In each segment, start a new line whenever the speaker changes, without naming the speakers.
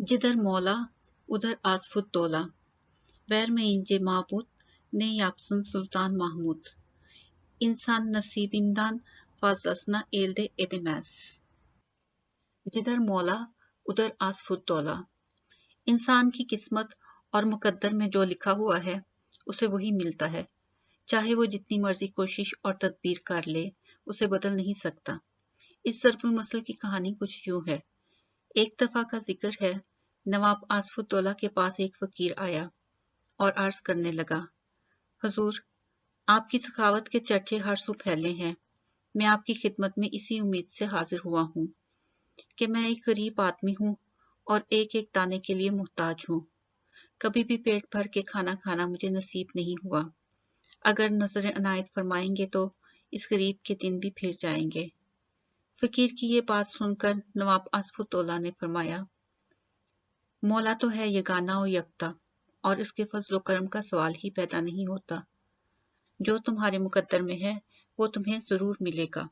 जिधर मौला उधर आसफुत Daula vermeyince mabut ne yapsın Sultan Mahmud. İnsan nasibinden fazlasına elde edemez. जिधर मौला उधर आसफुत दौला। इंसान की किस्मत और मुकद्दर में जो लिखा हुआ है उसे वही मिलता है, चाहे वो जितनी मर्जी कोशिश और तदबीर कर ले उसे बदल नहीं सकता। इस ज़रबुल मसल की कहानी कुछ यूं है। एक दफा का जिक्र है, नवाब आसफुद्दौला के पास एक फकीर आया और अर्ज करने लगा, हुजूर, आपकी सखावत के चर्चे हर सू फैले हैं। मैं आपकी खिदमत में इसी उम्मीद से हाजिर हुआ हूँ कि मैं एक गरीब आदमी हूँ और एक एक दाने के लिए मुहताज हूँ। कभी भी पेट भर के खाना खाना मुझे नसीब नहीं हुआ। अगर नजर अनायत फरमाएंगे तो इस गरीब के दिन भी फिर जाएंगे। फकीर की ये बात सुनकर नवाब आसफुद्दौला ने फरमाया, मौला तो है यगाना और यकता, और इसके फजलो करम का सवाल ही पैदा नहीं होता। जो तुम्हारे मुकद्दर में है वो तुम्हें जरूर मिलेगा।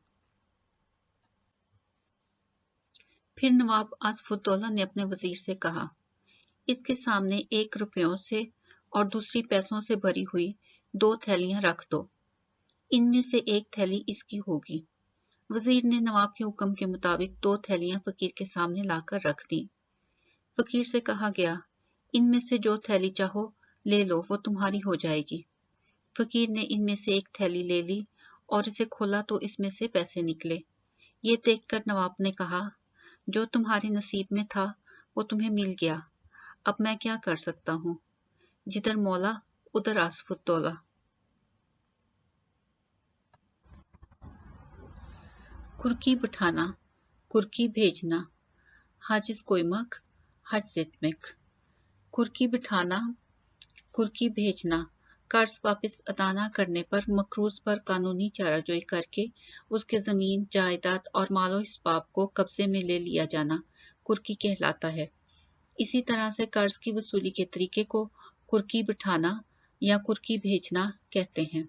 फिर नवाब आसफुद्दौला ने अपने वजीर से कहा, इसके सामने 1 रुपयों से और दूसरी पैसों से भरी हुई 2 थैलियां रख दो। इनमें से एक थैली इसकी होगी। वजीर ने नवाब के हुक्म के मुताबिक 2 थैलियां फकीर के सामने लाकर रख दी। फकीर से कहा गया, इनमें से जो थैली चाहो ले लो, वो तुम्हारी हो जाएगी। फकीर ने इनमें से एक थैली ले ली और इसे खोला तो इसमें से पैसे निकले। ये देखकर नवाब ने कहा, जो तुम्हारे नसीब में था वो तुम्हें मिल गया। अब मैं क्या कर सकता हूँ? जिधर मौला उधर आसफुद्दौला। कुर्की बिठाना, कुर्की भेजना, हाजिज कोयमक, हज जितमिक। कुर्की बिठाना, कुर्की भेजना, कर्ज वापस अदा न करने पर मकरूज पर कानूनी चाराजोई करके उसके जमीन, जायदाद और मालो इसबाब को कब्जे में ले लिया जाना कुर्की कहलाता है। इसी तरह से कर्ज की वसूली के तरीके को कुर्की बिठाना या कुर्की भेजना कहते हैं।